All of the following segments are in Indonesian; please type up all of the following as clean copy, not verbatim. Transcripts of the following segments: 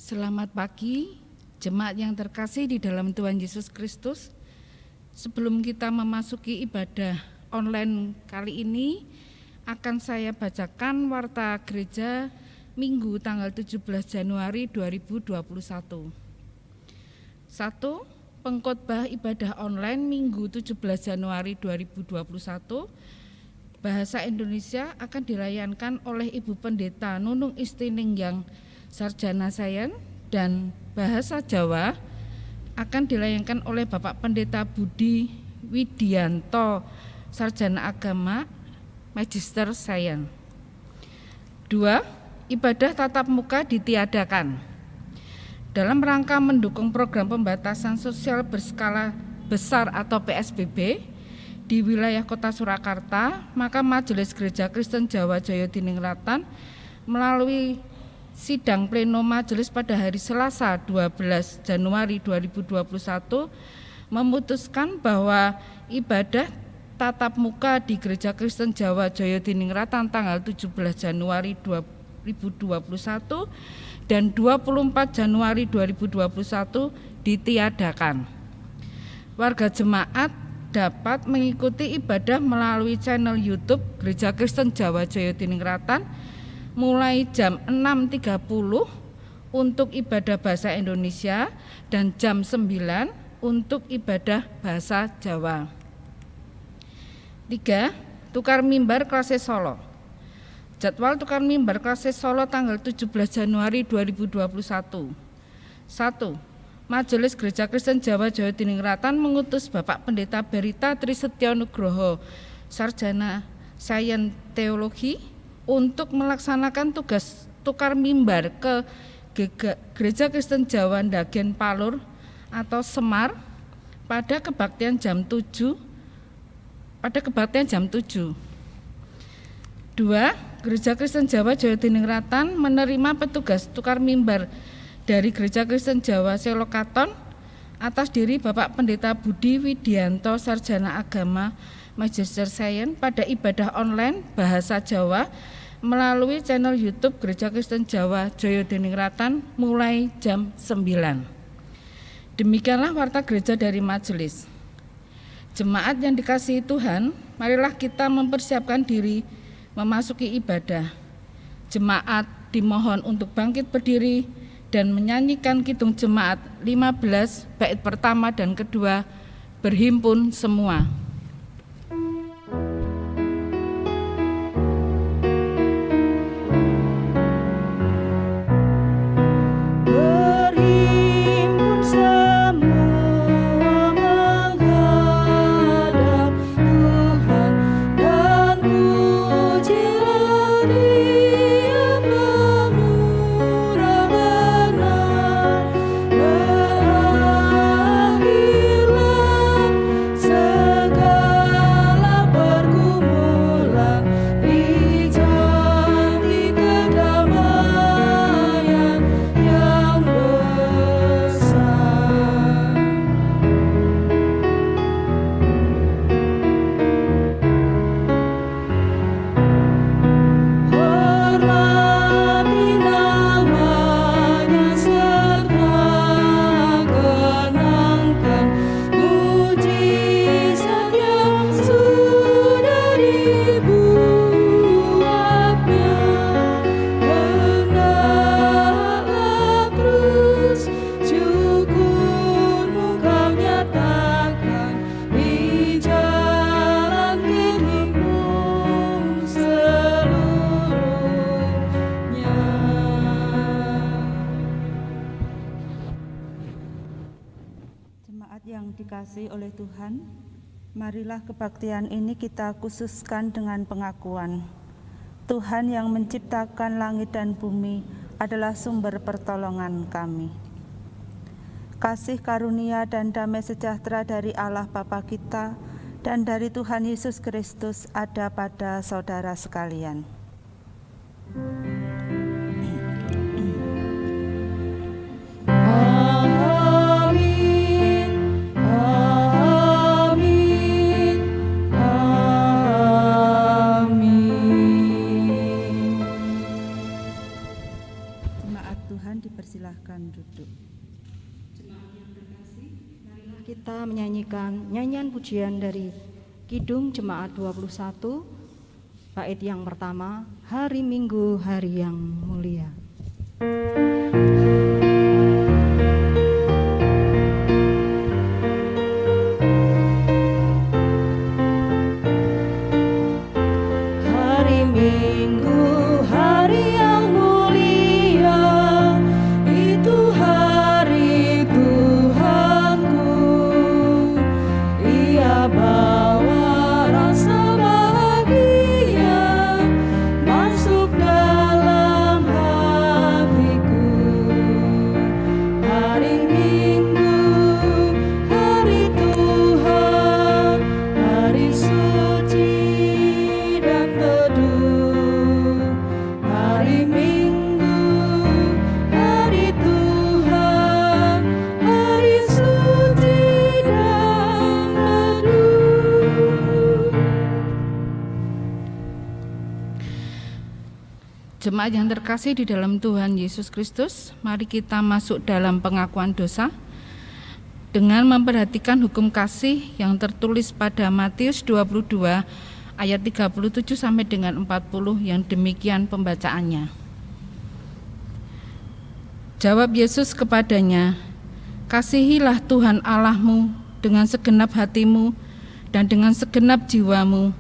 Selamat pagi, jemaat yang terkasih di dalam Tuhan Yesus Kristus. Sebelum kita memasuki ibadah online kali ini, akan saya bacakan warta gereja Minggu tanggal 17 Januari 2021. 1. Pengkhotbah ibadah online Minggu 17 Januari 2021. Bahasa Indonesia akan dilayankan oleh Ibu Pendeta Nunung Istining yang Sarjana Sains, dan bahasa Jawa akan dilayankan oleh Bapak Pendeta Budi Widianto, Sarjana Agama, Magister Sains. 2. Ibadah tatap muka ditiadakan. Dalam rangka mendukung program pembatasan sosial berskala besar atau PSBB di wilayah Kota Surakarta, maka Majelis Gereja Kristen Jawa Jaya Diningrat melalui sidang pleno majelis pada hari Selasa 12 Januari 2021 memutuskan bahwa ibadah tatap muka di Gereja Kristen Jawa Jaya Diningrat tanggal 17 Januari 2021 dan 24 Januari 2021 ditiadakan. Warga jemaat dapat mengikuti ibadah melalui channel YouTube Gereja Kristen Jawa Jaya Diningrat mulai jam 6.30 untuk ibadah bahasa Indonesia dan jam 9 untuk ibadah bahasa Jawa. 3. Tukar mimbar Klase Solo. Jadwal tukar mimbar Klase Solo tanggal 17 Januari 2021. 1. Majelis Gereja Kristen Jawa Jaya Diningrat mengutus Bapak Pendeta Berita Trisetyo Nugroho, Sarjana Sains Teologi, untuk melaksanakan tugas tukar mimbar ke Gereja Kristen Jawa Ndagen Palur atau Semar pada kebaktian jam 7. 2. Gereja Kristen Jawa Jaya Diningrat menerima petugas tukar mimbar dari Gereja Kristen Jawa Selokaton atas diri Bapak Pendeta Budi Widianto, Sarjana Agama, Magister Sains pada ibadah online bahasa Jawa melalui channel YouTube Gereja Kristen Jawa Jaya Diningrat mulai jam 9. Demikianlah warta gereja dari majelis. Jemaat yang dikasihi Tuhan, marilah kita mempersiapkan diri memasuki ibadah. Jemaat dimohon untuk bangkit berdiri dan menyanyikan kidung jemaat 15 bait pertama dan kedua, berhimpun semua. Oleh Tuhan, marilah kebaktian ini kita khususkan dengan pengakuan. Tuhan yang menciptakan langit dan bumi adalah sumber pertolongan kami. Kasih karunia dan damai sejahtera dari Allah Bapa kita dan dari Tuhan Yesus Kristus ada pada saudara sekalian. Tuhan dipersilahkan duduk. Kita menyanyikan nyanyian pujian dari Kidung Jemaat 21, bait yang pertama, Hari Minggu, Hari yang Mulia. Hari Minggu, hari yang mulia, itu hari Tuhanku. Ia bawa rasa bahagia masuk dalam hatiku. Hari Minggu, hari Tuhan, hari suci dan teduh. Hari Minggu, hari Tuhan, hari suci dan teduh. Jemaat yang terkasih di dalam Tuhan Yesus Kristus, mari kita masuk dalam pengakuan dosa dengan memperhatikan hukum kasih yang tertulis pada Matius 22 ayat 37 sampai dengan 40 yang demikian pembacaannya. Jawab Yesus kepadanya, "Kasihilah Tuhan Allahmu dengan segenap hatimu dan dengan segenap jiwamu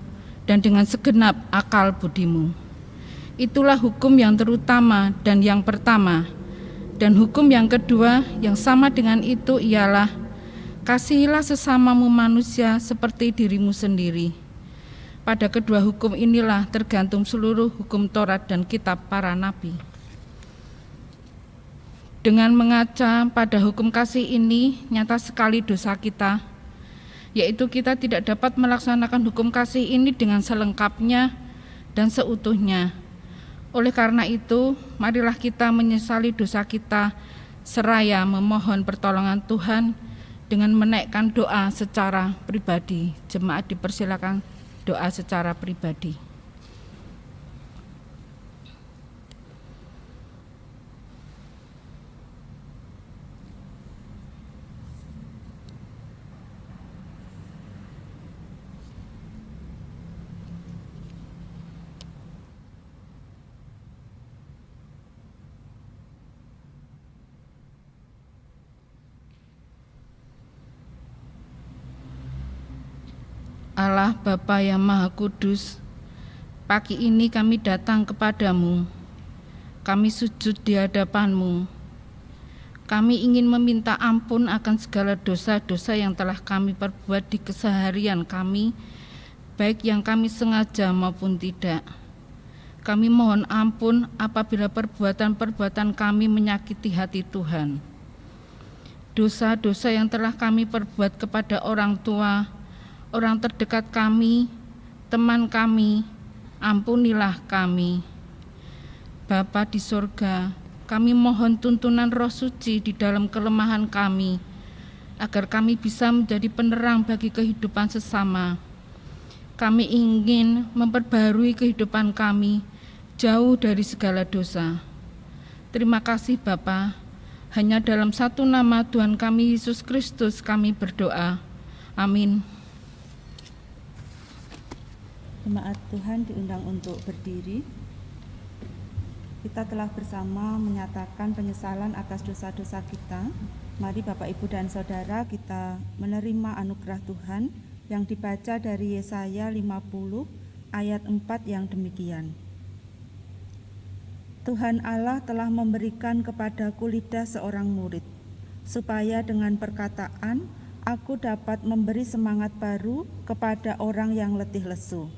dan dengan segenap akal budimu. Itulah hukum yang terutama dan yang pertama. Dan hukum yang kedua yang sama dengan itu ialah, kasihilah sesamamu manusia seperti dirimu sendiri. Pada kedua hukum inilah tergantung seluruh hukum Taurat dan kitab para nabi." Dengan mengaca pada hukum kasih ini, nyata sekali dosa kita, yaitu kita tidak dapat melaksanakan hukum kasih ini dengan selengkapnya dan seutuhnya. Oleh karena itu, marilah kita menyesali dosa kita seraya memohon pertolongan Tuhan dengan menaikkan doa secara pribadi. Jemaat dipersilakan doa secara pribadi. Allah Bapa yang Maha Kudus, pagi ini kami datang kepadamu, kami sujud di hadapan-Mu. Kami ingin meminta ampun akan segala dosa-dosa yang telah kami perbuat di keseharian kami, baik yang kami sengaja maupun tidak. Kami mohon ampun apabila perbuatan-perbuatan kami menyakiti hati Tuhan. Dosa-dosa yang telah kami perbuat kepada orang tua, orang terdekat kami, teman kami, ampunilah kami. Bapa di sorga, kami mohon tuntunan Roh Suci di dalam kelemahan kami, agar kami bisa menjadi penerang bagi kehidupan sesama. Kami ingin memperbarui kehidupan kami, jauh dari segala dosa. Terima kasih Bapa, hanya dalam satu nama Tuhan kami Yesus Kristus kami berdoa. Amin. Jemaat Tuhan diundang untuk berdiri. Kita telah bersama menyatakan penyesalan atas dosa-dosa kita. Mari Bapak, Ibu, dan Saudara kita menerima anugerah Tuhan yang dibaca dari Yesaya 50 ayat 4 yang demikian. Tuhan Allah telah memberikan kepadaku lidah seorang murid, supaya dengan perkataan aku dapat memberi semangat baru kepada orang yang letih lesu.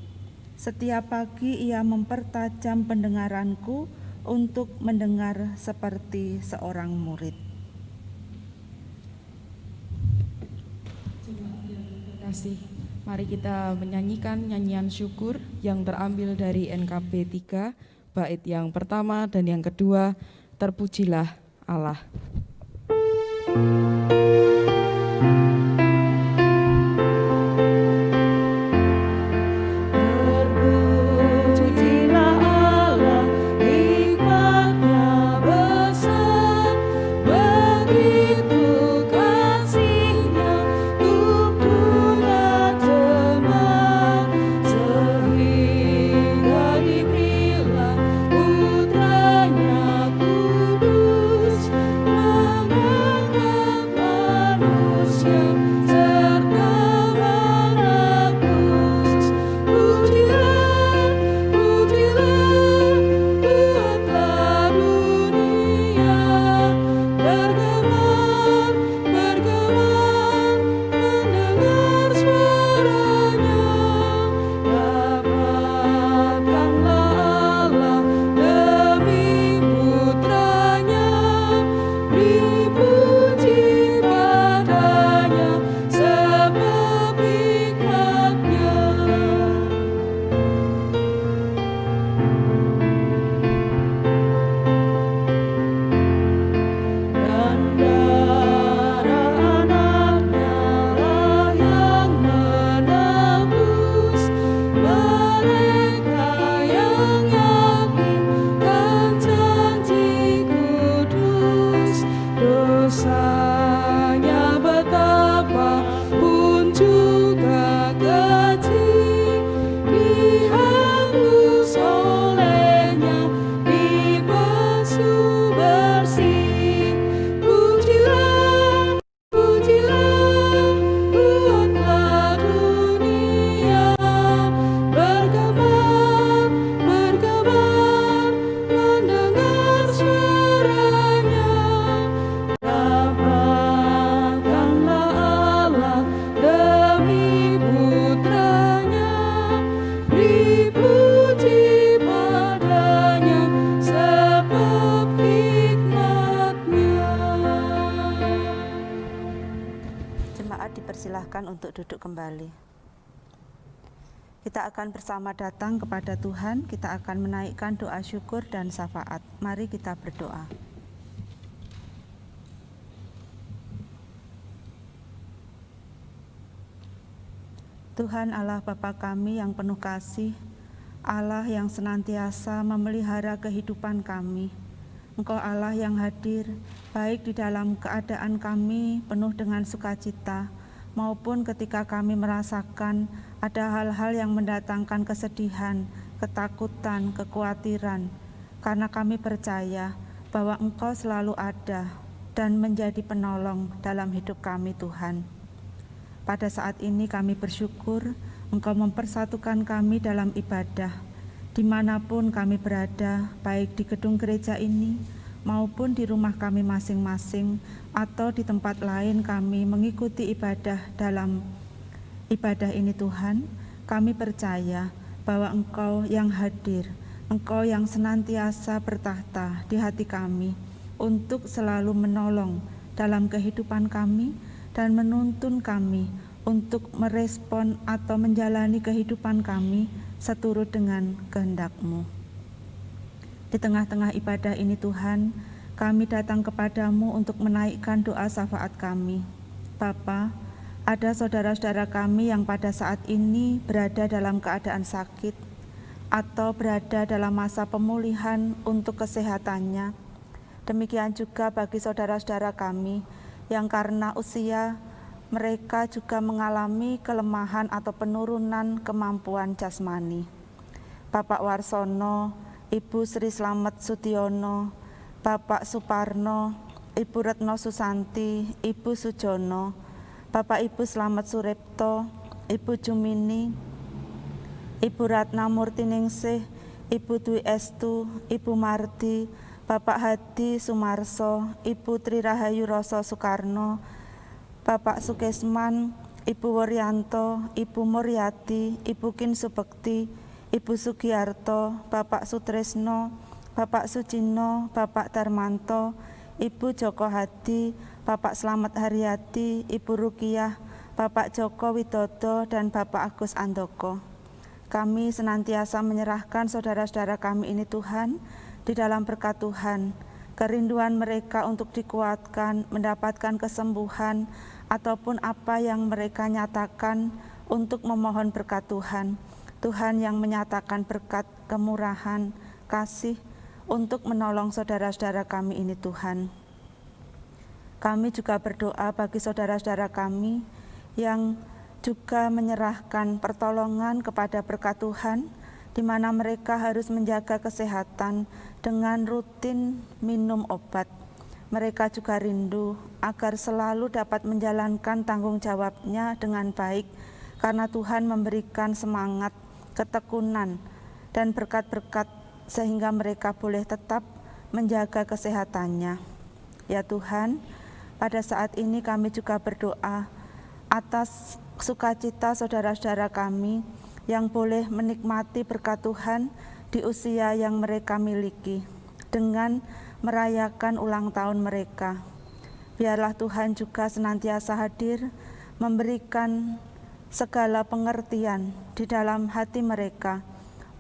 Setiap pagi ia mempertajam pendengaranku untuk mendengar seperti seorang murid. Terima kasih. Mari kita menyanyikan nyanyian syukur yang terambil dari NKB 3, bait yang pertama dan yang kedua, Terpujilah Allah. Terpujilah Allah, nikmat-Nya besar. dipersilahkan untuk duduk kembali. Kita akan bersama datang kepada Tuhan, kita akan menaikkan doa syukur dan syafaat. Mari kita berdoa. Tuhan Allah Bapa kami yang penuh kasih, Allah yang senantiasa memelihara kehidupan kami. Engkau Allah yang hadir baik di dalam keadaan kami penuh dengan sukacita maupun ketika kami merasakan ada hal-hal yang mendatangkan kesedihan, ketakutan, kekhawatiran. Karena kami percaya bahwa Engkau selalu ada dan menjadi penolong dalam hidup kami Tuhan. Pada saat ini kami bersyukur Engkau mempersatukan kami dalam ibadah, dimanapun kami berada, baik di gedung gereja ini maupun di rumah kami masing-masing atau di tempat lain kami mengikuti ibadah dalam ibadah ini Tuhan. Kami percaya bahwa Engkau yang hadir, Engkau yang senantiasa bertahta di hati kami untuk selalu menolong dalam kehidupan kami dan menuntun kami untuk merespon atau menjalani kehidupan kami seturut dengan kehendak-Mu. Di tengah-tengah ibadah ini Tuhan, kami datang kepadamu untuk menaikkan doa syafaat kami. Bapa, ada saudara-saudara kami yang pada saat ini berada dalam keadaan sakit atau berada dalam masa pemulihan untuk kesehatannya. Demikian juga bagi saudara-saudara kami yang karena usia mereka juga mengalami kelemahan atau penurunan kemampuan jasmani. Bapak Warsono, Ibu Sri Slamet Sudiono, Bapak Suparno, Ibu Retno Susanti, Ibu Sujono, Bapak Ibu Slamet Suripto, Ibu Jumini, Ibu Ratna Murtiningsih, Ibu Dwi Estu, Ibu Mardi, Bapak Hadi Sumarso, Ibu Tri Rahayu Roso Soekarno, Bapak Sukesman, Ibu Woryanto, Ibu Muryati, Ibu Kin Subekti, Ibu Sugiarto, Bapak Sutresno, Bapak Sucino, Bapak Darmanto, Ibu Joko Hadi, Bapak Slamet Haryati, Ibu Rukiah, Bapak Joko Widodo, dan Bapak Agus Andoko. Kami senantiasa menyerahkan saudara-saudara kami ini Tuhan, di dalam berkat Tuhan, kerinduan mereka untuk dikuatkan, mendapatkan kesembuhan, ataupun apa yang mereka nyatakan untuk memohon berkat Tuhan. Tuhan yang menyatakan berkat kemurahan, kasih untuk menolong saudara-saudara kami ini Tuhan. Kami juga berdoa bagi saudara-saudara kami yang juga menyerahkan pertolongan kepada berkat Tuhan, di mana mereka harus menjaga kesehatan dengan rutin minum obat. Mereka juga rindu agar selalu dapat menjalankan tanggung jawabnya dengan baik, karena Tuhan memberikan semangat, ketekunan, dan berkat-berkat sehingga mereka boleh tetap menjaga kesehatannya. Ya Tuhan, pada saat ini kami juga berdoa atas sukacita saudara-saudara kami yang boleh menikmati berkat Tuhan di usia yang mereka miliki dengan merayakan ulang tahun mereka. Biarlah Tuhan juga senantiasa hadir memberikan segala pengertian di dalam hati mereka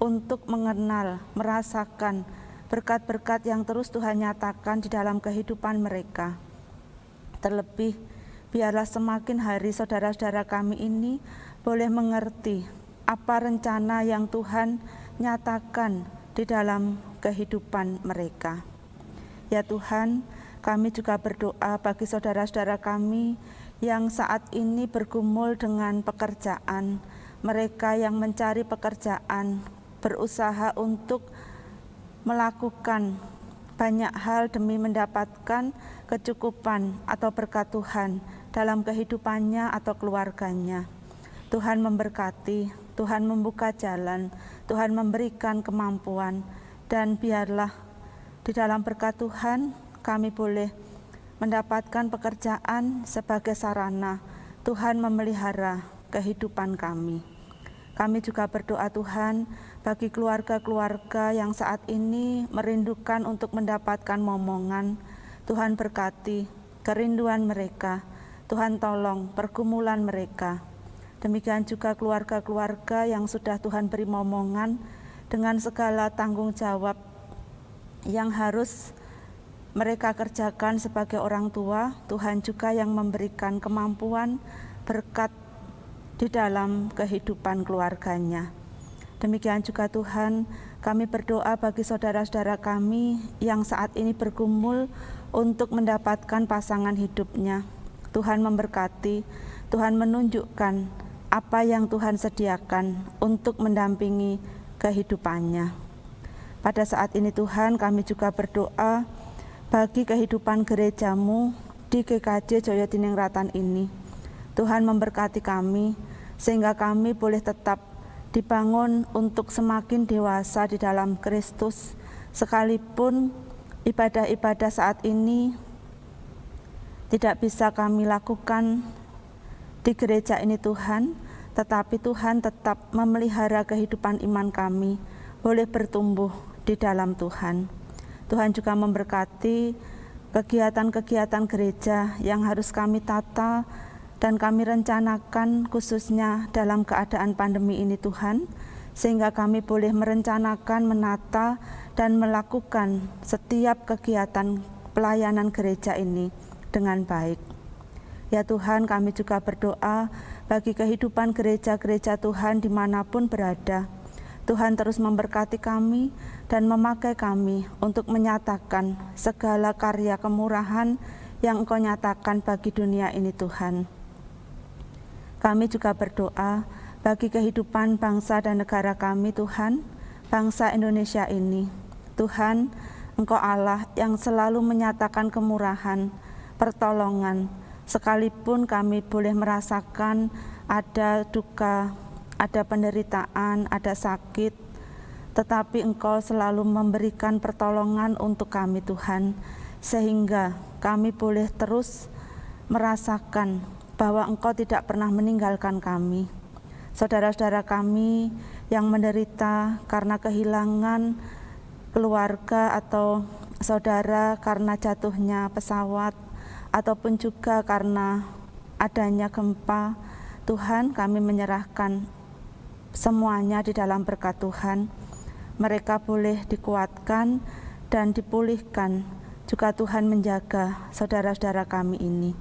untuk mengenal, merasakan berkat-berkat yang terus Tuhan nyatakan di dalam kehidupan mereka. Terlebih, biarlah semakin hari saudara-saudara kami ini boleh mengerti apa rencana yang Tuhan nyatakan di dalam kehidupan mereka. Ya Tuhan, kami juga berdoa bagi saudara-saudara kami yang saat ini bergumul dengan pekerjaan, mereka yang mencari pekerjaan, berusaha untuk melakukan banyak hal demi mendapatkan kecukupan atau berkat Tuhan dalam kehidupannya atau keluarganya. Tuhan memberkati, Tuhan membuka jalan, Tuhan memberikan kemampuan, dan biarlah di dalam berkat Tuhan kami boleh mendapatkan pekerjaan sebagai sarana Tuhan memelihara kehidupan kami. Kami juga berdoa Tuhan bagi keluarga-keluarga yang saat ini merindukan untuk mendapatkan momongan. Tuhan berkati kerinduan mereka, Tuhan tolong pergumulan mereka. Demikian juga keluarga-keluarga yang sudah Tuhan beri momongan dengan segala tanggung jawab yang harus mereka kerjakan sebagai orang tua. Tuhan juga yang memberikan kemampuan, berkat di dalam kehidupan keluarganya. Demikian juga Tuhan, kami berdoa bagi saudara-saudara kami yang saat ini bergumul untuk mendapatkan pasangan hidupnya. Tuhan memberkati, Tuhan menunjukkan apa yang Tuhan sediakan untuk mendampingi kehidupannya. Pada saat ini Tuhan, kami juga berdoa bagi kehidupan gerejamu di GKJ Joyotiningrat ini. Tuhan memberkati kami, sehingga kami boleh tetap dibangun untuk semakin dewasa di dalam Kristus, sekalipun ibadah-ibadah saat ini tidak bisa kami lakukan di gereja ini Tuhan, tetapi Tuhan tetap memelihara kehidupan iman kami, boleh bertumbuh di dalam Tuhan. Tuhan juga memberkati kegiatan-kegiatan gereja yang harus kami tata dan kami rencanakan khususnya dalam keadaan pandemi ini Tuhan, sehingga kami boleh merencanakan, menata, dan melakukan setiap kegiatan pelayanan gereja ini dengan baik. Ya Tuhan, kami juga berdoa bagi kehidupan gereja-gereja Tuhan dimanapun berada. Tuhan terus memberkati kami dan memakai kami untuk menyatakan segala karya kemurahan yang Engkau nyatakan bagi dunia ini Tuhan. Kami juga berdoa bagi kehidupan bangsa dan negara kami Tuhan, bangsa Indonesia ini. Tuhan, Engkau Allah yang selalu menyatakan kemurahan, pertolongan, sekalipun kami boleh merasakan ada duka, ada penderitaan, ada sakit, tetapi Engkau selalu memberikan pertolongan untuk kami Tuhan, sehingga kami boleh terus merasakan bahwa Engkau tidak pernah meninggalkan kami. Saudara-saudara kami yang menderita karena kehilangan keluarga atau saudara karena jatuhnya pesawat, ataupun juga karena adanya gempa, Tuhan, kami menyerahkan semuanya di dalam berkat Tuhan. Mereka boleh dikuatkan dan dipulihkan. Juga Tuhan menjaga saudara-saudara kami ini.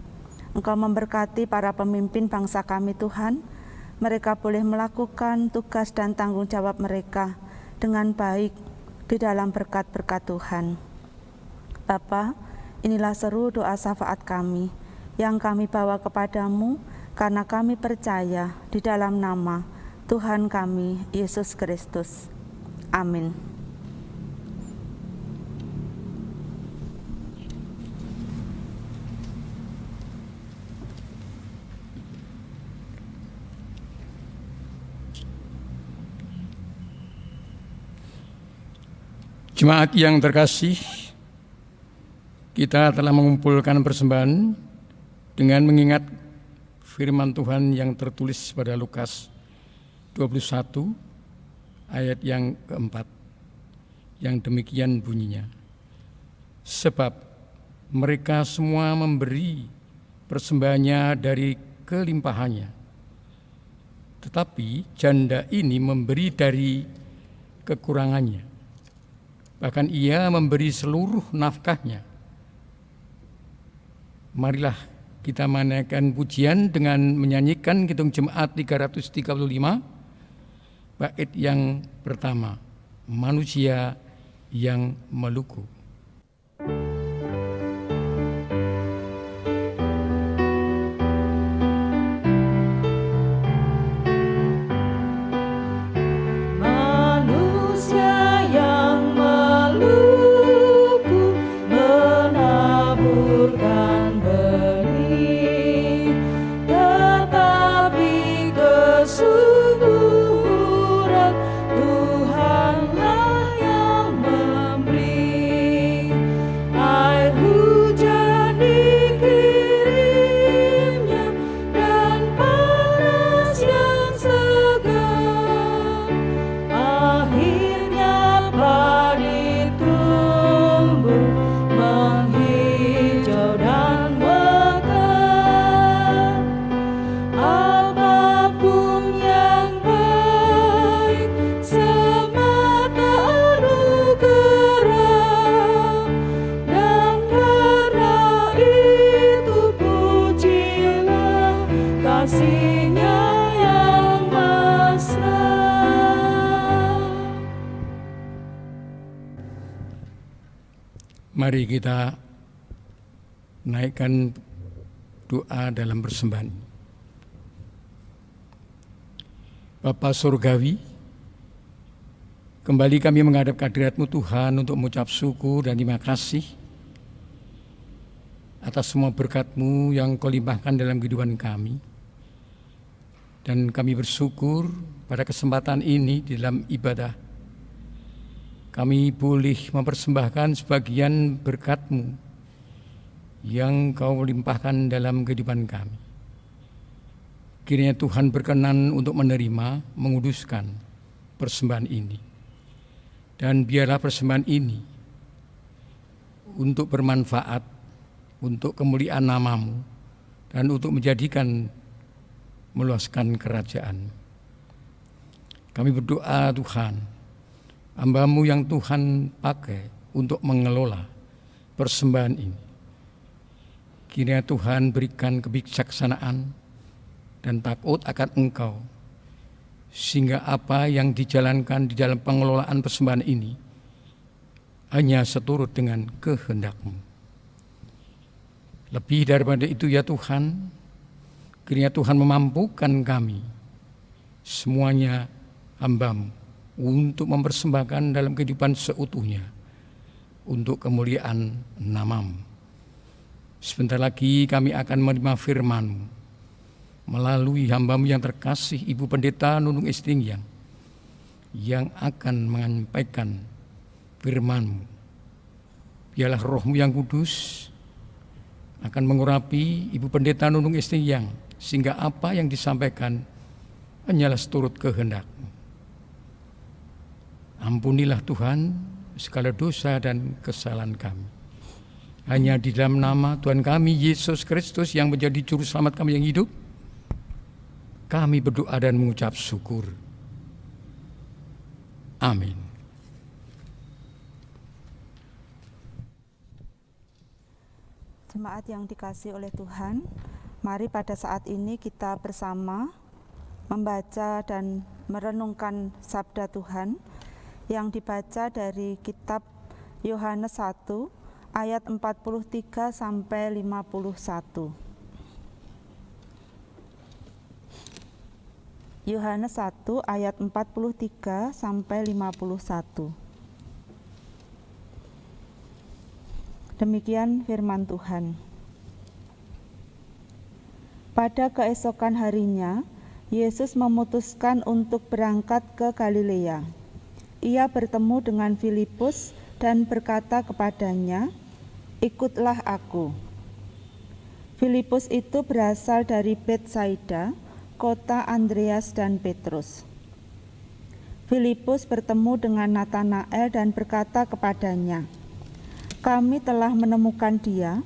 Engkau memberkati para pemimpin bangsa kami Tuhan. Mereka boleh melakukan tugas dan tanggung jawab mereka dengan baik di dalam berkat-berkat Tuhan. Bapa, inilah seru doa syafaat kami yang kami bawa kepadamu karena kami percaya di dalam nama Tuhan kami, Yesus Kristus. Amin. Jemaat yang terkasih, kita telah mengumpulkan persembahan dengan mengingat firman Tuhan yang tertulis pada Lukas 21 ayat yang keempat, yang demikian bunyinya. Sebab mereka semua memberi persembahannya dari kelimpahannya, tetapi janda ini memberi dari kekurangannya. Bahkan ia memberi seluruh nafkahnya. Marilah kita menaikkan pujian dengan menyanyikan Kidung Jemaat 335, bait yang pertama, Manusia yang Meluku. Tuhanlah yang memberi. Mari kita naikkan doa dalam persembahan. Bapa Surgawi, kembali kami menghadap kehadirat-Mu Tuhan untuk mengucap syukur dan terima kasih atas semua berkat-Mu yang Kau limpahkan dalam kehidupan kami. Dan kami bersyukur pada kesempatan ini di dalam ibadah kami boleh mempersembahkan sebagian berkat-Mu yang Kau limpahkan dalam kehidupan kami. Kiranya Tuhan berkenan untuk menerima, menguduskan persembahan ini. Dan biarlah persembahan ini untuk bermanfaat, untuk kemuliaan nama-Mu, dan untuk menjadikan meluaskan kerajaan. Kami berdoa Tuhan, hamba-Mu yang Tuhan pakai untuk mengelola persembahan ini. Kiranya Tuhan berikan kebijaksanaan dan takut akan Engkau, sehingga apa yang dijalankan di dalam pengelolaan persembahan ini hanya seturut dengan kehendak-Mu. Lebih daripada itu ya Tuhan, kiranya Tuhan memampukan kami semuanya hamba-Mu untuk mempersembahkan dalam kehidupan seutuhnya untuk kemuliaan nama-Mu. Sebentar lagi kami akan menerima firman-Mu melalui hamba-Mu yang terkasih Ibu Pendeta Nunung Istingyang yang akan menyampaikan firman-Mu. Biarlah Roh-Mu yang kudus akan mengurapi Ibu Pendeta Nunung Istingyang sehingga apa yang disampaikan hanyalah seturut kehendak-Mu. Ampunilah Tuhan segala dosa dan kesalahan kami. Hanya di dalam nama Tuhan kami Yesus Kristus yang menjadi juru selamat kami yang hidup, kami berdoa dan mengucap syukur. Amin. Jemaat yang dikasihi oleh Tuhan, mari pada saat ini kita bersama membaca dan merenungkan sabda Tuhan yang dibaca dari kitab Yohanes 1 ayat 43 sampai 51. Yohanes 1 ayat 43 sampai 51. Demikian firman Tuhan. Pada keesokan harinya, Yesus memutuskan untuk berangkat ke Galilea. Ia bertemu dengan Filipus dan berkata kepadanya, "Ikutlah aku." Filipus itu berasal dari Betsaida, kota Andreas dan Petrus. Filipus bertemu dengan Natanael dan berkata kepadanya, "Kami telah menemukan Dia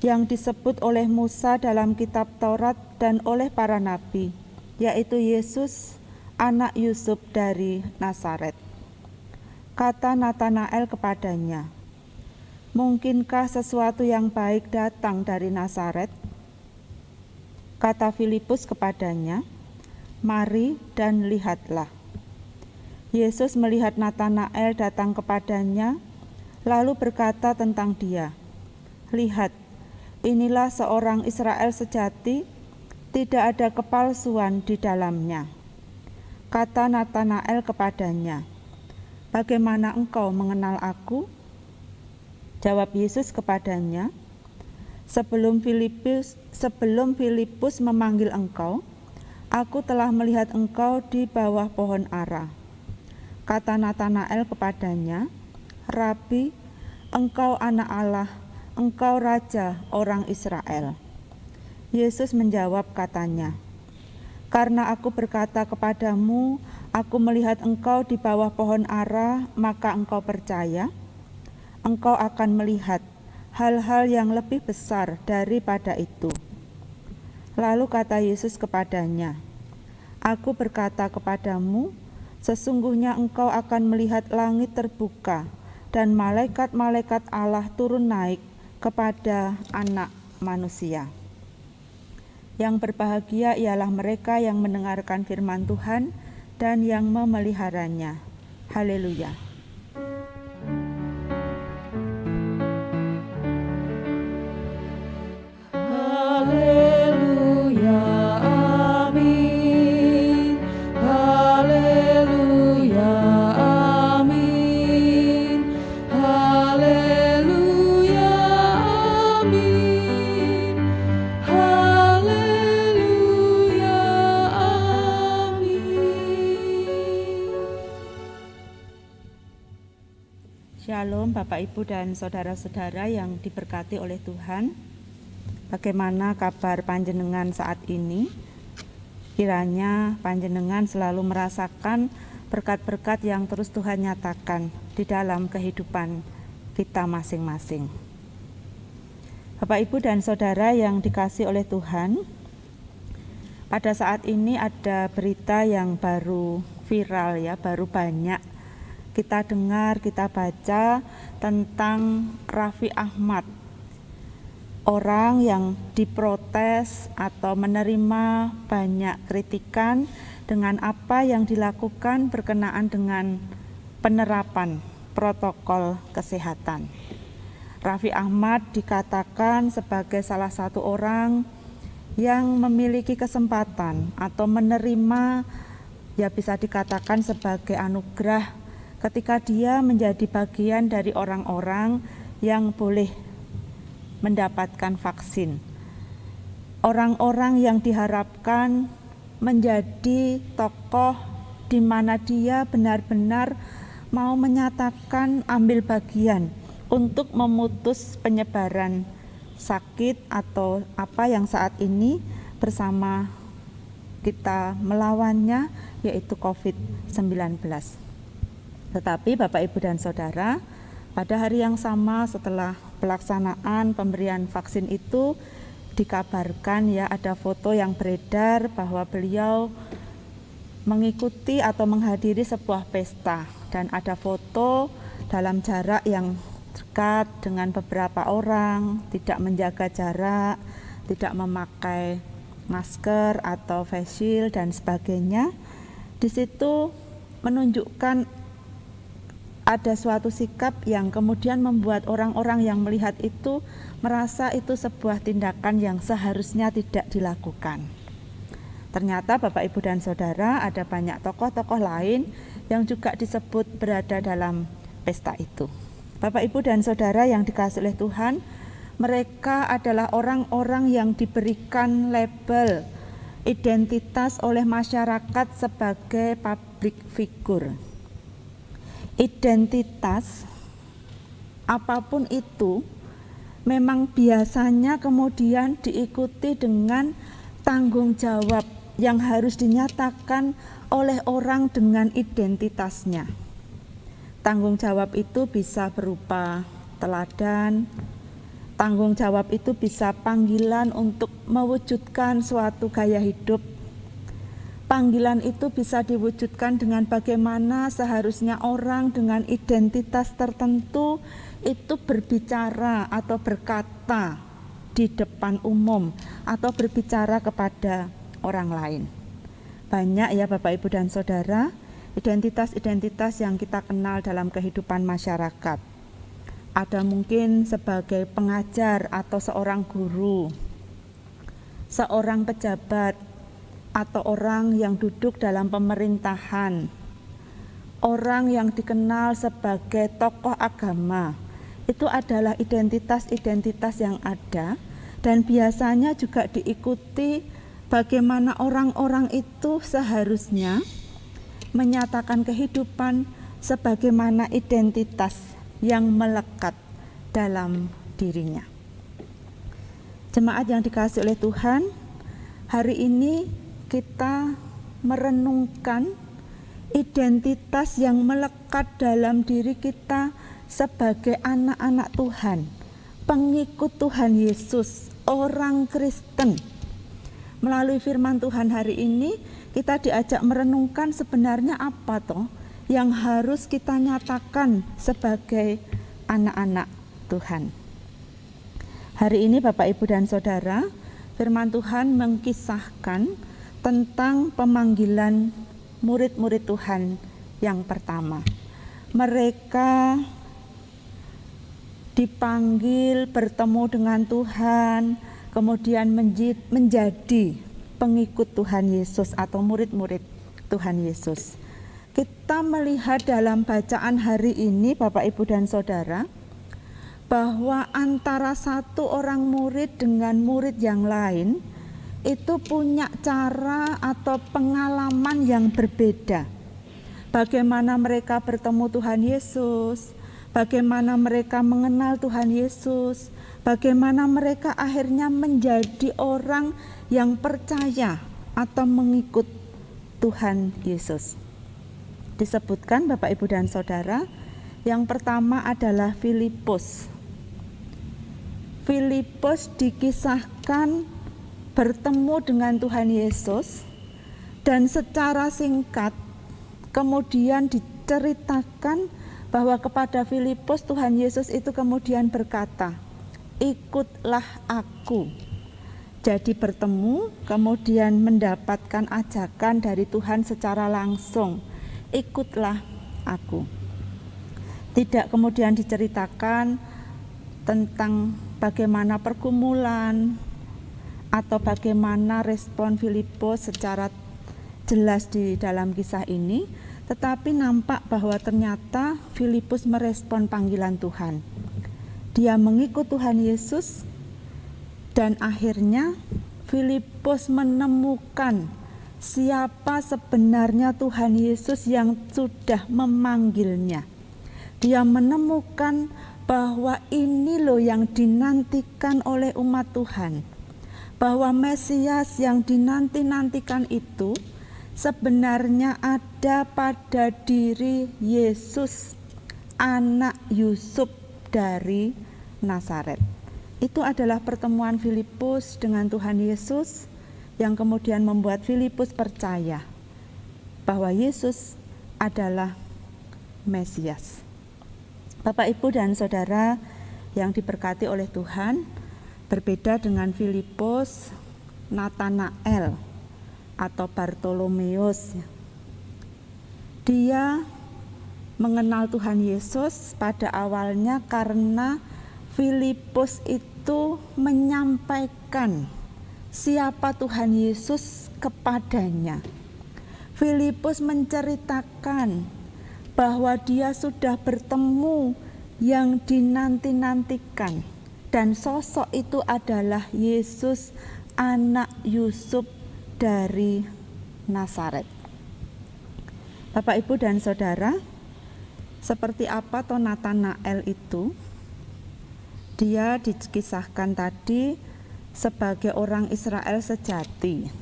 yang disebut oleh Musa dalam kitab Taurat dan oleh para nabi, yaitu Yesus, anak Yusuf dari Nazaret." Kata Natanael kepadanya, "Mungkinkah sesuatu yang baik datang dari Nazaret?" Kata Filipus kepadanya, "Mari dan lihatlah." Yesus melihat Natanael datang kepadanya, lalu berkata tentang dia, "Lihat, inilah seorang Israel sejati, tidak ada kepalsuan di dalamnya." Kata Natanael kepadanya, "Bagaimana engkau mengenal aku?" Jawab Yesus kepadanya, Sebelum Filipus memanggil engkau, aku telah melihat engkau di bawah pohon ara." Kata Natanael kepadanya, "Rabi, engkau anak Allah, engkau raja orang Israel." Yesus menjawab katanya, "Karena aku berkata kepadamu, aku melihat engkau di bawah pohon ara, maka engkau percaya? Engkau akan melihat hal-hal yang lebih besar daripada itu." Lalu kata Yesus kepadanya, "Aku berkata kepadamu, sesungguhnya engkau akan melihat langit terbuka dan malaikat-malaikat Allah turun naik kepada Anak Manusia." Yang berbahagia ialah mereka yang mendengarkan firman Tuhan dan yang memeliharanya. Haleluya. Bapak, Ibu, dan saudara-saudara yang diberkati oleh Tuhan. Bagaimana kabar panjenengan saat ini? Kiranya panjenengan selalu merasakan berkat-berkat yang terus Tuhan nyatakan di dalam kehidupan kita masing-masing. Bapak, Ibu, dan saudara yang dikasihi oleh Tuhan, pada saat ini ada berita yang baru viral ya, baru banyak kita dengar, kita baca tentang Raffi Ahmad, orang yang diprotes atau menerima banyak kritikan dengan apa yang dilakukan berkenaan dengan penerapan protokol kesehatan. Raffi Ahmad dikatakan sebagai salah satu orang yang memiliki kesempatan atau menerima, ya bisa dikatakan sebagai anugerah, ketika dia menjadi bagian dari orang-orang yang boleh mendapatkan vaksin. Orang-orang yang diharapkan menjadi tokoh di mana dia benar-benar mau menyatakan ambil bagian untuk memutus penyebaran sakit atau apa yang saat ini bersama kita melawannya, yaitu COVID-19. Tetapi Bapak, Ibu, dan saudara, pada hari yang sama setelah pelaksanaan pemberian vaksin itu dikabarkan ya ada foto yang beredar bahwa beliau mengikuti atau menghadiri sebuah pesta dan ada foto dalam jarak yang dekat dengan beberapa orang, tidak menjaga jarak, tidak memakai masker atau face shield dan sebagainya. Di situ menunjukkan ada suatu sikap yang kemudian membuat orang-orang yang melihat itu merasa itu sebuah tindakan yang seharusnya tidak dilakukan. Ternyata Bapak, Ibu, dan saudara, ada banyak tokoh-tokoh lain yang juga disebut berada dalam pesta itu. Bapak, Ibu, dan saudara yang dikasihi oleh Tuhan, mereka adalah orang-orang yang diberikan label identitas oleh masyarakat sebagai public figure. Identitas apapun itu memang biasanya kemudian diikuti dengan tanggung jawab yang harus dinyatakan oleh orang dengan identitasnya. Tanggung jawab itu bisa berupa teladan, tanggung jawab itu bisa panggilan untuk mewujudkan suatu gaya hidup. Panggilan itu bisa diwujudkan dengan bagaimana seharusnya orang dengan identitas tertentu itu berbicara atau berkata di depan umum atau berbicara kepada orang lain. Banyak ya Bapak, Ibu, dan saudara, identitas-identitas yang kita kenal dalam kehidupan masyarakat. Ada mungkin sebagai pengajar atau seorang guru, seorang pejabat, atau orang yang duduk dalam pemerintahan, orang yang dikenal sebagai tokoh agama. Itu adalah identitas-identitas yang ada dan biasanya juga diikuti bagaimana orang-orang itu seharusnya menyatakan kehidupan sebagaimana identitas yang melekat dalam dirinya. Jemaat yang dikasihi oleh Tuhan, hari ini kita merenungkan identitas yang melekat dalam diri kita sebagai anak-anak Tuhan, pengikut Tuhan Yesus, orang Kristen. Melalui firman Tuhan hari ini, kita diajak merenungkan sebenarnya apa toh yang harus kita nyatakan sebagai anak-anak Tuhan. Hari ini Bapak, Ibu, dan saudara, firman Tuhan mengkisahkan tentang pemanggilan murid-murid Tuhan yang pertama. Mereka dipanggil bertemu dengan Tuhan, kemudian menjadi pengikut Tuhan Yesus atau murid-murid Tuhan Yesus. Kita melihat dalam bacaan hari ini Bapak, Ibu, dan saudara, bahwa antara satu orang murid dengan murid yang lain itu punya cara atau pengalaman yang berbeda. Bagaimana mereka bertemu Tuhan Yesus, bagaimana mereka mengenal Tuhan Yesus, bagaimana mereka akhirnya menjadi orang yang percaya atau mengikut Tuhan Yesus. Disebutkan Bapak Ibu dan Saudara, yang pertama adalah Filipus. Filipus dikisahkan bertemu dengan Tuhan Yesus dan secara singkat kemudian diceritakan bahwa kepada Filipus Tuhan Yesus itu kemudian berkata, "Ikutlah aku." Jadi bertemu, kemudian mendapatkan ajakan dari Tuhan secara langsung, "Ikutlah aku." Tidak kemudian diceritakan tentang bagaimana pergumulan atau bagaimana respon Filipus secara jelas di dalam kisah ini, tetapi nampak bahwa ternyata Filipus merespon panggilan Tuhan. Dia mengikut Tuhan Yesus dan akhirnya Filipus menemukan siapa sebenarnya Tuhan Yesus yang sudah memanggilnya. Dia menemukan bahwa ini loh yang dinantikan oleh umat Tuhan. Bahwa Mesias yang dinanti-nantikan itu sebenarnya ada pada diri Yesus, anak Yusuf dari Nazaret. Itu adalah pertemuan Filipus dengan Tuhan Yesus yang kemudian membuat Filipus percaya bahwa Yesus adalah Mesias. Bapak, Ibu, dan Saudara yang diberkati oleh Tuhan, berbeda dengan Filipus, Natanael atau Bartolomeus. Dia mengenal Tuhan Yesus pada awalnya karena Filipus itu menyampaikan siapa Tuhan Yesus kepadanya. Filipus menceritakan bahwa dia sudah bertemu yang dinanti-nantikan, dan sosok itu adalah Yesus, anak Yusuf dari Nazaret. Bapak, Ibu, dan Saudara, seperti apa toh Natanael itu? Dia dikisahkan tadi sebagai orang Israel sejati.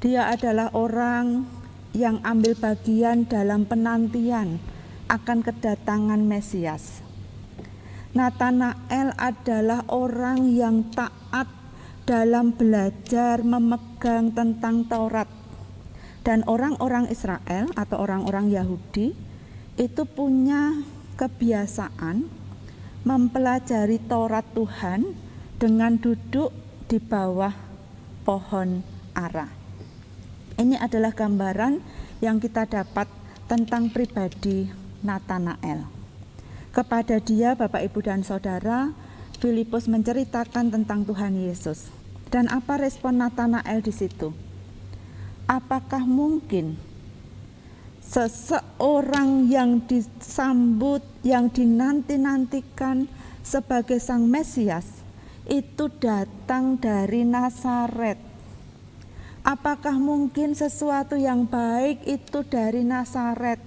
Dia adalah orang yang ambil bagian dalam penantian akan kedatangan Mesias. Natanael adalah orang yang taat dalam belajar memegang tentang Taurat. Dan orang-orang Israel atau orang-orang Yahudi itu punya kebiasaan mempelajari Taurat Tuhan dengan duduk di bawah pohon ara. Ini adalah gambaran yang kita dapat tentang pribadi Natanael. Kepada dia, Bapak, Ibu, dan Saudara, Filipus menceritakan tentang Tuhan Yesus. Dan apa respon Natanael di situ? Apakah mungkin seseorang yang disambut, yang dinanti-nantikan sebagai Sang Mesias itu datang dari Nazaret? Apakah mungkin sesuatu yang baik itu dari Nazaret?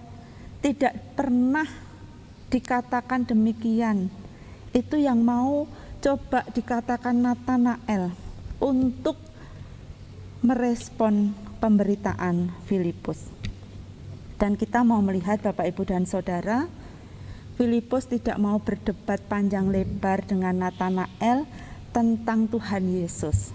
Tidak pernah dikatakan demikian. Itu yang mau coba dikatakan Natanael untuk merespon pemberitaan Filipus. Dan kita mau melihat, Bapak, Ibu, dan Saudara, Filipus tidak mau berdebat panjang lebar dengan Natanael tentang Tuhan Yesus.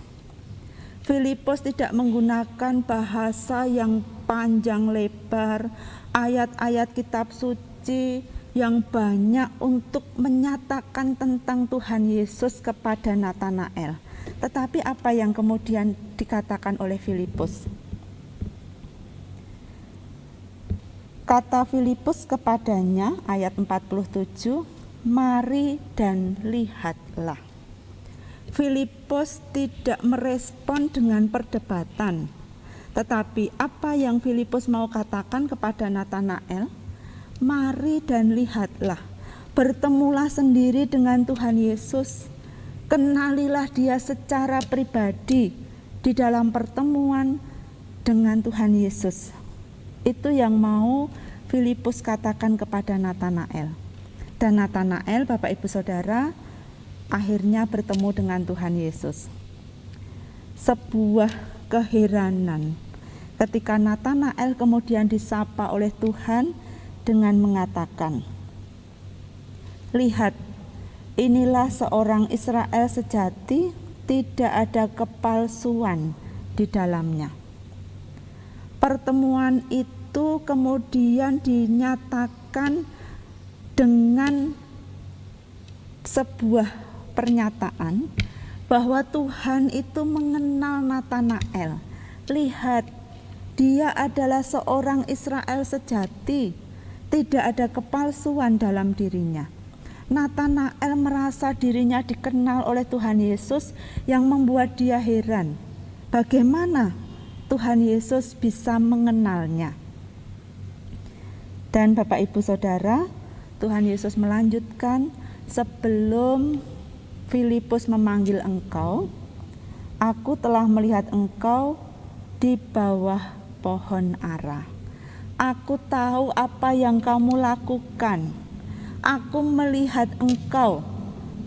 Filipus tidak menggunakan bahasa yang panjang lebar, ayat-ayat kitab suci yang banyak untuk menyatakan tentang Tuhan Yesus kepada Natanael. Tetapi apa yang kemudian dikatakan oleh Filipus? Kata Filipus kepadanya, ayat 47, "Mari dan lihatlah." Filipus tidak merespon dengan perdebatan. Tetapi apa yang Filipus mau katakan kepada Natanael? Mari dan lihatlah. Bertemulah sendiri dengan Tuhan Yesus. Kenalilah dia secara pribadi di dalam pertemuan dengan Tuhan Yesus. Itu yang mau Filipus katakan kepada Natanael. dan Natanael, Bapak Ibu Saudara, akhirnya bertemu dengan Tuhan Yesus. Sebuah keheranan ketika Natanael kemudian disapa oleh Tuhan dengan mengatakan, "Lihat, inilah seorang Israel sejati, tidak ada kepalsuan di dalamnya." Pertemuan itu kemudian dinyatakan dengan sebuah pernyataan bahwa Tuhan itu mengenal Natanael. Lihat, dia adalah seorang Israel sejati, tidak ada kepalsuan dalam dirinya. Natanael merasa dirinya dikenal oleh Tuhan Yesus yang membuat dia heran. Bagaimana Tuhan Yesus bisa mengenalnya? Dan Bapak Ibu Saudara, Tuhan Yesus melanjutkan, "Sebelum Filipus memanggil engkau, aku telah melihat engkau di bawah pohon ara. Aku tahu apa yang kamu lakukan. Aku melihat engkau."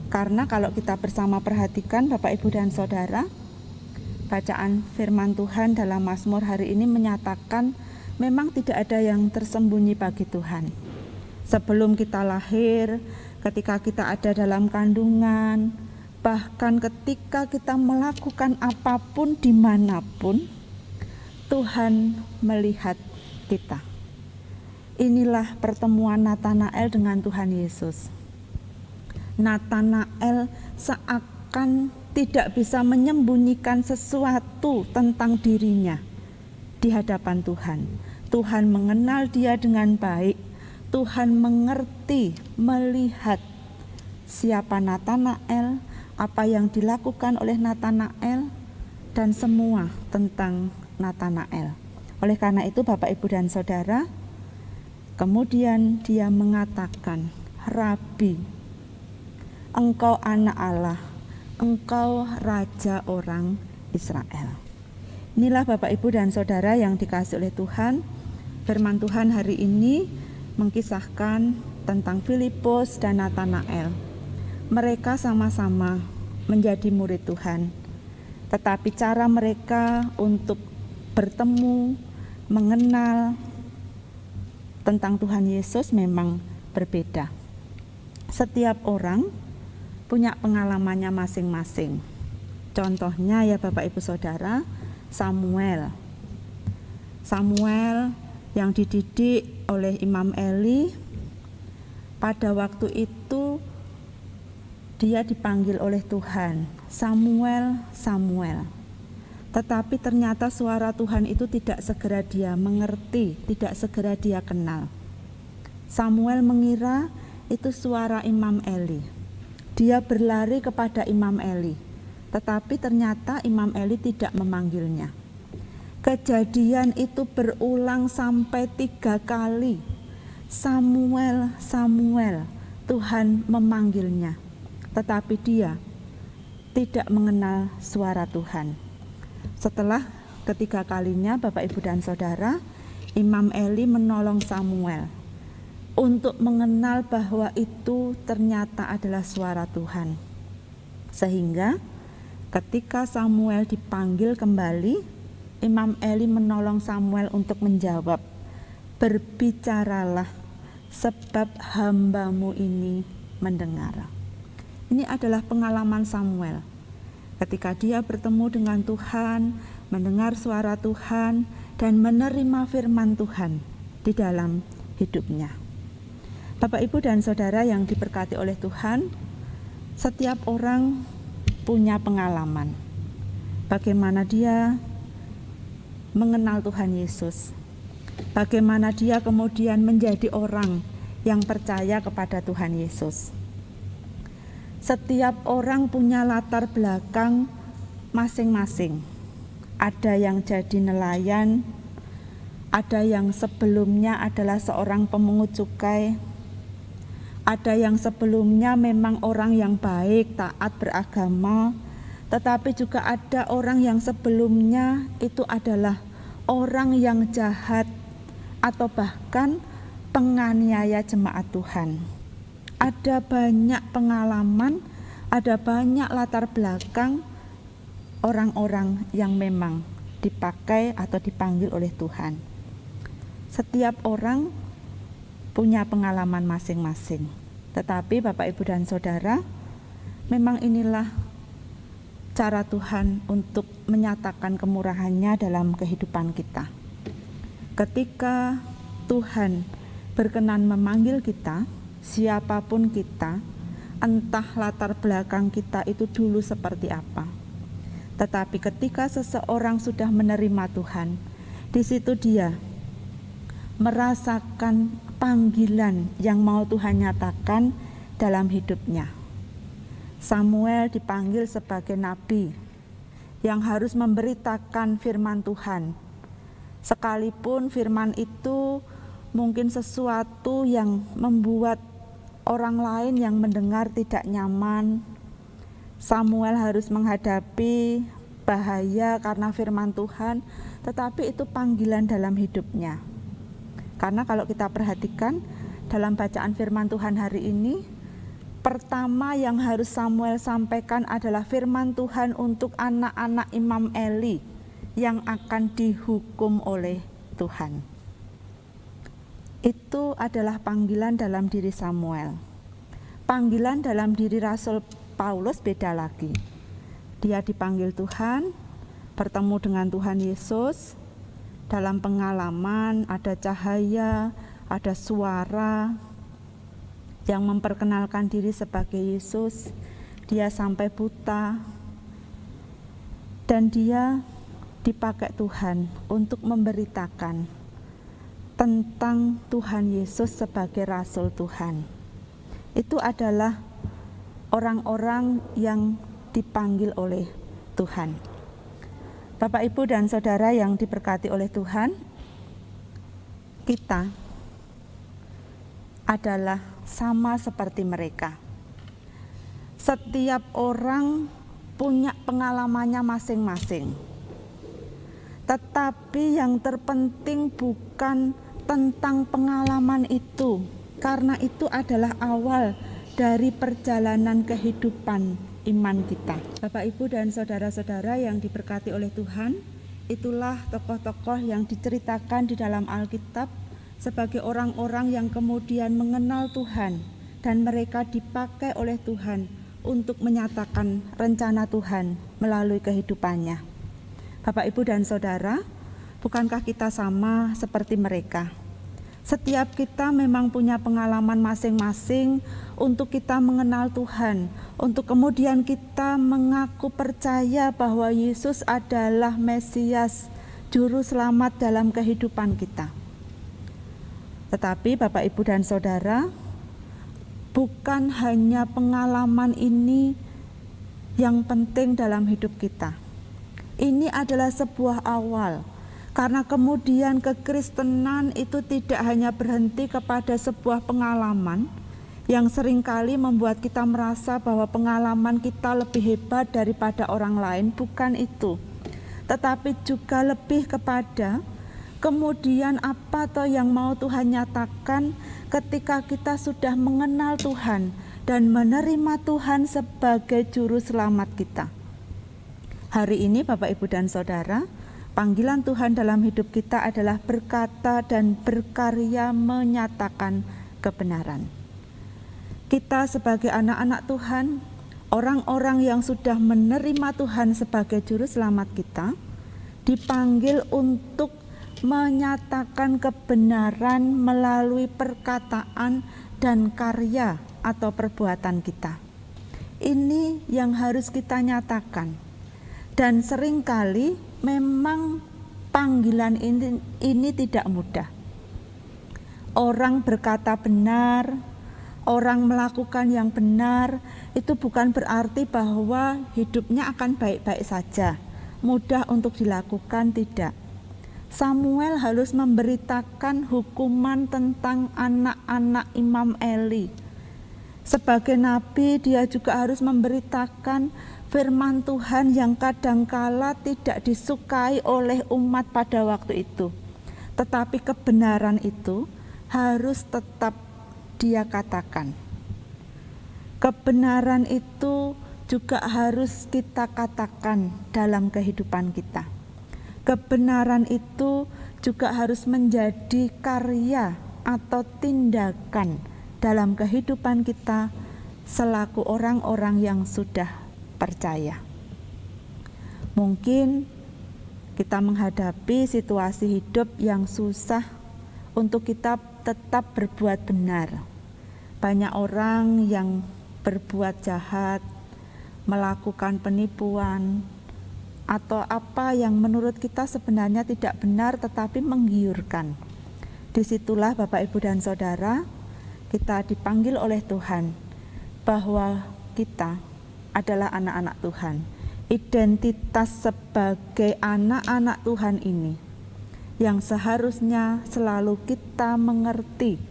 Karena kalau kita bersama perhatikan Bapak Ibu dan Saudara, bacaan firman Tuhan dalam Mazmur hari ini menyatakan memang tidak ada yang tersembunyi bagi Tuhan. Sebelum kita lahir, ketika kita ada dalam kandungan, bahkan ketika kita melakukan apapun dimanapun, Tuhan melihat kita. Inilah pertemuan Natanael dengan Tuhan Yesus. Natanael seakan tidak bisa menyembunyikan sesuatu tentang dirinya di hadapan Tuhan. Tuhan mengenal dia dengan baik. Tuhan mengerti, melihat siapa Natanael, apa yang dilakukan oleh Natanael, dan semua tentang Natanael. Oleh karena itu Bapak, Ibu, dan Saudara, kemudian dia mengatakan, "Rabi, engkau anak Allah, engkau raja orang Israel." Inilah Bapak, Ibu, dan Saudara yang dikasihi oleh Tuhan. Firman Tuhan hari ini mengkisahkan tentang Filipus dan Natanael. Mereka sama-sama menjadi murid Tuhan, tetapi cara mereka untuk bertemu, mengenal tentang Tuhan Yesus memang berbeda. Setiap orang punya pengalamannya masing-masing. Contohnya ya Bapak Ibu Saudara, Samuel yang dididik oleh Imam Eli. Pada waktu itu dia dipanggil oleh Tuhan, "Samuel, Samuel." Tetapi ternyata suara Tuhan itu tidak segera dia mengerti, tidak segera dia kenal. Samuel mengira itu suara Imam Eli. Dia berlari kepada Imam Eli, tetapi ternyata Imam Eli tidak memanggilnya. Kejadian itu berulang sampai 3 kali. "Samuel, Samuel," Tuhan memanggilnya, tetapi dia tidak mengenal suara Tuhan. Setelah ketiga kalinya Bapak, Ibu, dan Saudara, Imam Eli menolong Samuel untuk mengenal bahwa itu ternyata adalah suara Tuhan. Sehingga ketika Samuel dipanggil kembali, Imam Eli menolong Samuel untuk menjawab, "Berbicaralah, sebab hambamu ini mendengar." Ini adalah pengalaman Samuel. Ketika dia bertemu dengan Tuhan, mendengar suara Tuhan, dan menerima firman Tuhan di dalam hidupnya. Bapak, Ibu, dan Saudara yang diberkati oleh Tuhan, setiap orang punya pengalaman. Bagaimana dia mengenal Tuhan Yesus, bagaimana dia kemudian menjadi orang yang percaya kepada Tuhan Yesus. Setiap orang punya latar belakang masing-masing. Ada yang jadi nelayan, ada yang sebelumnya adalah seorang pemungut cukai, ada yang sebelumnya memang orang yang baik, taat beragama, tetapi juga ada orang yang sebelumnya itu adalah orang yang jahat atau bahkan penganiaya jemaat Tuhan. Ada banyak pengalaman, ada banyak latar belakang orang-orang yang memang dipakai atau dipanggil oleh Tuhan. Setiap orang punya pengalaman masing-masing. Tetapi Bapak, Ibu, dan Saudara, memang inilah cara Tuhan untuk menyatakan kemurahan-Nya dalam kehidupan kita. Ketika Tuhan berkenan memanggil kita, siapapun kita, entah latar belakang kita itu dulu seperti apa. Tetapi ketika seseorang sudah menerima Tuhan, di situ dia merasakan panggilan yang mau Tuhan nyatakan dalam hidupnya. Samuel dipanggil sebagai nabi yang harus memberitakan firman Tuhan. Sekalipun firman itu mungkin sesuatu yang membuat orang lain yang mendengar tidak nyaman, Samuel harus menghadapi bahaya karena firman Tuhan, tetapi itu panggilan dalam hidupnya. Karena kalau kita perhatikan dalam bacaan firman Tuhan hari ini, pertama yang harus Samuel sampaikan adalah firman Tuhan untuk anak-anak Imam Eli yang akan dihukum oleh Tuhan. Itu adalah panggilan dalam diri Samuel. Panggilan dalam diri Rasul Paulus beda lagi. Dia dipanggil Tuhan, bertemu dengan Tuhan Yesus. Dalam pengalaman ada cahaya, ada suara yang memperkenalkan diri sebagai Yesus. Dia sampai buta dan dia dipakai Tuhan untuk memberitakan tentang Tuhan Yesus sebagai Rasul Tuhan. Itu adalah orang-orang yang dipanggil oleh Tuhan. Bapak, Ibu, dan Saudara yang diberkati oleh Tuhan, kita adalah sama seperti mereka. Setiap orang punya pengalamannya masing-masing. Tetapi yang terpenting bukan tentang pengalaman itu, karena itu adalah awal dari perjalanan kehidupan iman kita. Bapak, Ibu, dan saudara-saudara yang diberkati oleh Tuhan, itulah tokoh-tokoh yang diceritakan di dalam Alkitab sebagai orang-orang yang kemudian mengenal Tuhan dan mereka dipakai oleh Tuhan untuk menyatakan rencana Tuhan melalui kehidupannya. Bapak, Ibu, dan saudara, bukankah kita sama seperti mereka? Setiap kita memang punya pengalaman masing-masing untuk kita mengenal Tuhan, untuk kemudian kita mengaku percaya bahwa Yesus adalah Mesias, Juru Selamat dalam kehidupan kita. Tetapi Bapak, Ibu, dan Saudara, bukan hanya pengalaman ini yang penting dalam hidup kita. Ini adalah sebuah awal. Karena kemudian kekristenan itu tidak hanya berhenti kepada sebuah pengalaman yang seringkali membuat kita merasa bahwa pengalaman kita lebih hebat daripada orang lain, bukan itu. Tetapi juga lebih kepada kemudian apa toh yang mau Tuhan nyatakan ketika kita sudah mengenal Tuhan dan menerima Tuhan sebagai juru selamat kita. Hari ini Bapak, Ibu, dan Saudara, panggilan Tuhan dalam hidup kita adalah berkata dan berkarya menyatakan kebenaran. Kita sebagai anak-anak Tuhan, orang-orang yang sudah menerima Tuhan sebagai juru selamat kita, dipanggil untuk menyatakan kebenaran melalui perkataan dan karya atau perbuatan kita. Ini yang harus kita nyatakan. Dan seringkali memang panggilan ini tidak mudah. Orang berkata benar, orang melakukan yang benar, itu bukan berarti bahwa hidupnya akan baik-baik saja, mudah untuk dilakukan, tidak. Samuel harus memberitakan hukuman tentang anak-anak Imam Eli. Sebagai nabi, dia juga harus memberitakan firman Tuhan yang kadangkala tidak disukai oleh umat pada waktu itu. Tetapi kebenaran itu harus tetap dia katakan. Kebenaran itu juga harus kita katakan dalam kehidupan kita. Kebenaran itu juga harus menjadi karya atau tindakan dalam kehidupan kita selaku orang-orang yang sudah percaya. Mungkin kita menghadapi situasi hidup yang susah untuk kita tetap berbuat benar. Banyak orang yang berbuat jahat, melakukan penipuan, atau apa yang menurut kita sebenarnya tidak benar tetapi menggiurkan. Disitulah Bapak, Ibu, dan Saudara, kita dipanggil oleh Tuhan bahwa kita adalah anak-anak Tuhan. Identitas sebagai anak-anak Tuhan ini yang seharusnya selalu kita mengerti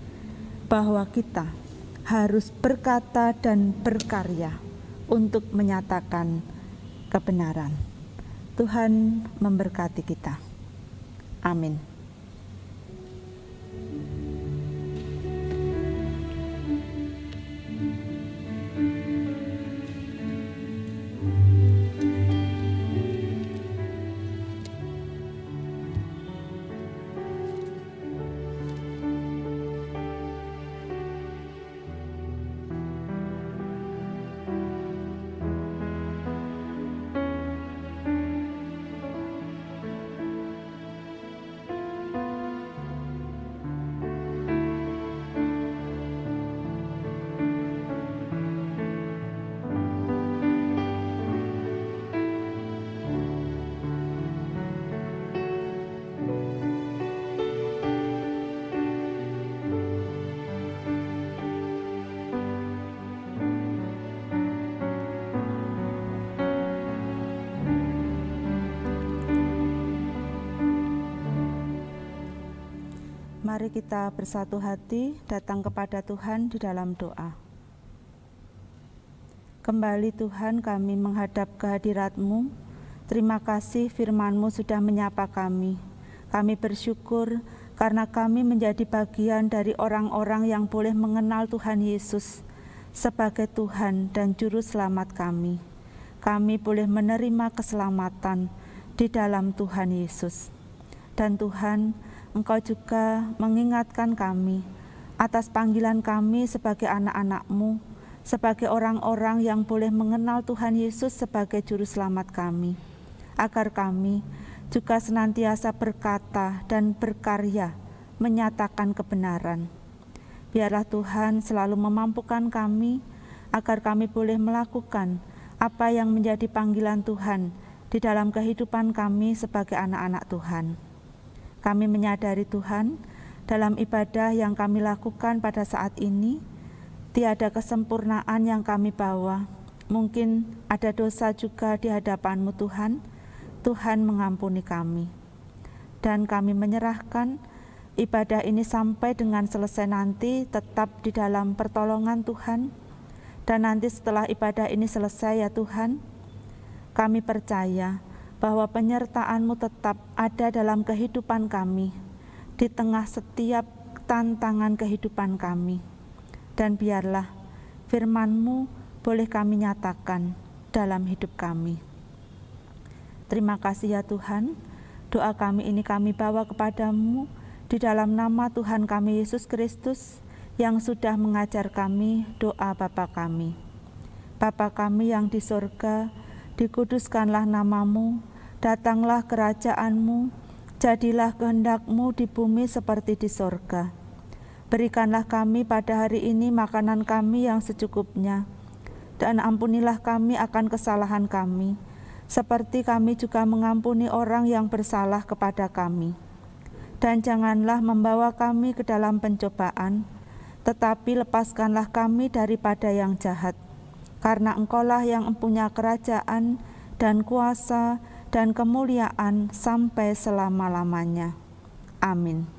bahwa kita harus berkata dan berkarya untuk menyatakan kebenaran. Tuhan memberkati kita. Amin. Mari kita bersatu hati datang kepada Tuhan di dalam doa. Kembali Tuhan, kami menghadap kehadirat-Mu. Terima kasih firman-Mu sudah menyapa kami. Kami bersyukur karena kami menjadi bagian dari orang-orang yang boleh mengenal Tuhan Yesus sebagai Tuhan dan Juru Selamat kami. Kami boleh menerima keselamatan di dalam Tuhan Yesus. Dan Tuhan, Engkau juga mengingatkan kami atas panggilan kami sebagai anak-anak-Mu, sebagai orang-orang yang boleh mengenal Tuhan Yesus sebagai Juru Selamat kami, agar kami juga senantiasa berkata dan berkarya menyatakan kebenaran. Biarlah Tuhan selalu memampukan kami agar kami boleh melakukan apa yang menjadi panggilan Tuhan di dalam kehidupan kami sebagai anak-anak Tuhan. Kami menyadari Tuhan, dalam ibadah yang kami lakukan pada saat ini, tiada kesempurnaan yang kami bawa. Mungkin ada dosa juga di hadapan-Mu Tuhan. Tuhan mengampuni kami. Dan kami menyerahkan ibadah ini sampai dengan selesai nanti tetap di dalam pertolongan Tuhan. Dan nanti setelah ibadah ini selesai ya Tuhan, kami percaya bahwa penyertaan-Mu tetap ada dalam kehidupan kami, di tengah setiap tantangan kehidupan kami. Dan biarlah firman-Mu boleh kami nyatakan dalam hidup kami. Terima kasih ya Tuhan, doa kami ini kami bawa kepadamu di dalam nama Tuhan kami Yesus Kristus yang sudah mengajar kami doa Bapa kami. Bapa kami yang di sorga, dikuduskanlah nama-Mu, datanglah kerajaan-Mu, jadilah kehendak-Mu di bumi seperti di sorga. Berikanlah kami pada hari ini makanan kami yang secukupnya, dan ampunilah kami akan kesalahan kami, seperti kami juga mengampuni orang yang bersalah kepada kami. Dan janganlah membawa kami ke dalam pencobaan, tetapi lepaskanlah kami daripada yang jahat. Karena Engkaulah yang mempunyai kerajaan dan kuasa dan kemuliaan sampai selama-lamanya. Amin.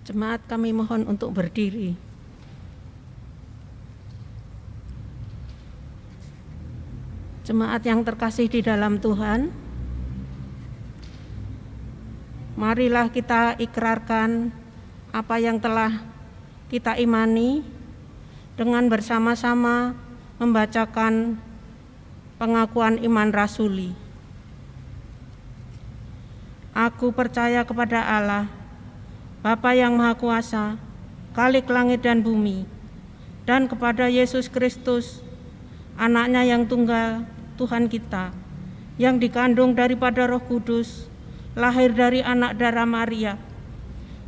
Jemaat, kami mohon untuk berdiri. Jemaat yang terkasih di dalam Tuhan, marilah kita ikrarkan apa yang telah kita imani dengan bersama-sama membacakan pengakuan iman rasuli. Aku percaya kepada Allah, Bapa yang Maha Kuasa, Khalik langit dan bumi, dan kepada Yesus Kristus, Anaknya yang tunggal, Tuhan kita, yang dikandung daripada Roh Kudus, lahir dari anak darah Maria,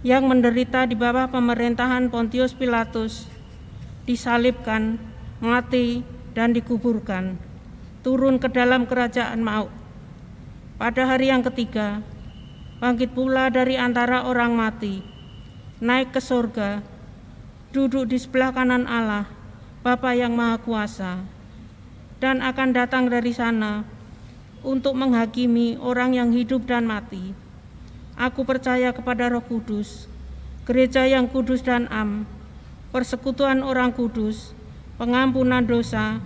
yang menderita di bawah pemerintahan Pontius Pilatus, disalibkan, mati, dan dikuburkan, turun ke dalam kerajaan maut. Pada hari yang ketiga, bangkit pula dari antara orang mati, naik ke surga, duduk di sebelah kanan Allah, Bapa yang Maha Kuasa, dan akan datang dari sana untuk menghakimi orang yang hidup dan mati. Aku percaya kepada Roh Kudus, gereja yang kudus dan am, persekutuan orang kudus, pengampunan dosa,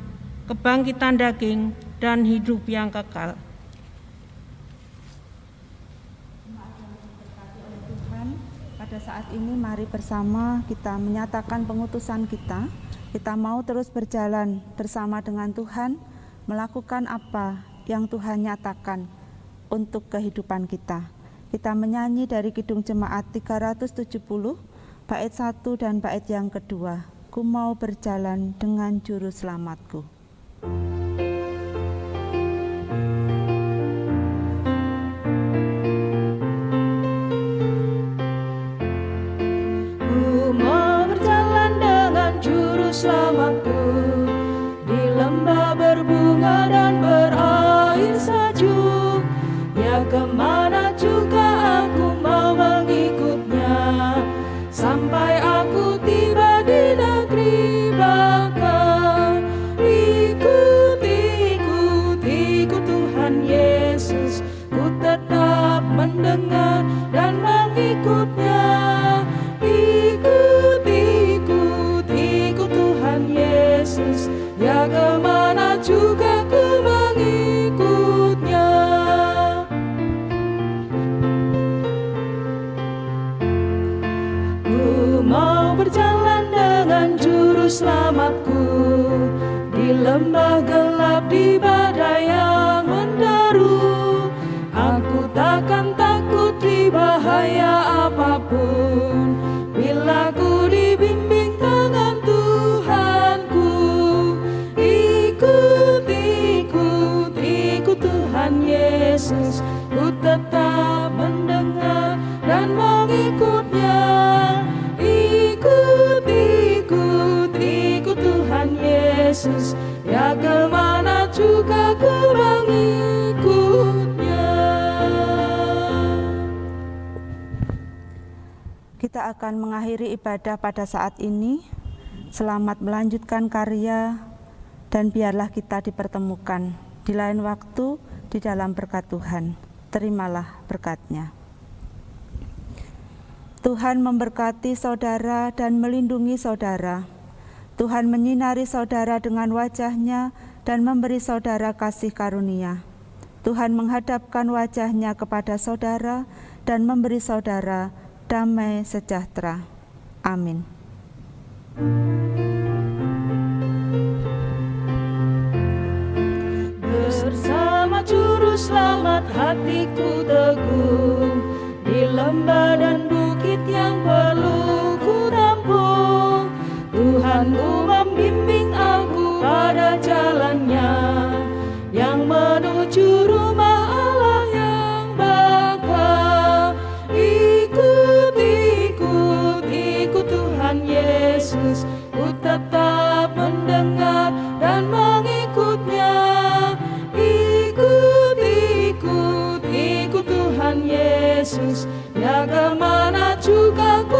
kebangkitan daging, dan hidup yang kekal. Tuhan, pada saat ini mari bersama kita menyatakan pengutusan kita. Kita mau terus berjalan bersama dengan Tuhan, melakukan apa yang Tuhan nyatakan untuk kehidupan kita. Kita menyanyi dari Kidung Jemaat 370, bait 1 dan bait yang kedua. Ku mau berjalan dengan juru selamatku. Selamatku di lembah berbunga dan berair sejuk, ya kemana juga aku mau mengikutnya, sampai aku tiba di negeri baka. Ikut, ikut, ikut Tuhan Yesus, ku tetap mendengar dan mengikutnya. Ya kemana juga ku mengikutnya. Ku mau berjalan dengan juru selamatku, di lembah gelap, di badai yang menderu. Aku takkan takut di bahaya apapun, bila ku dibimbing tangan Tuhanku. Ikut, ikut, ikut Tuhan Yesus, ku tetap mendengar dan mengikutnya. Ikut, ikut, ikut Tuhan Yesus, ya kemana juga ku mengikutnya. Kita akan mengakhiri ibadah pada saat ini. Selamat melanjutkan karya, dan biarlah kita dipertemukan di lain waktu di dalam berkat Tuhan. Terimalah berkat-Nya. Tuhan memberkati saudara dan melindungi saudara. Tuhan menyinari saudara dengan wajah-Nya dan memberi saudara kasih karunia. Tuhan menghadapkan wajah-Nya kepada saudara dan memberi saudara damai sejahtera. Amin. Bersama juru selamat hatiku teguh, di lembah dan bukit yang perlu ku tempuh. Tuhanku membimbing aku pada jalannya, yang menuju rumah Allah yang baka. Ikut, ikut, ikut Tuhan Yesus, ku tetap mendengar dan mengikutnya. Ikut, ikut, ikut Tuhan Yesus, ya kemana juga ku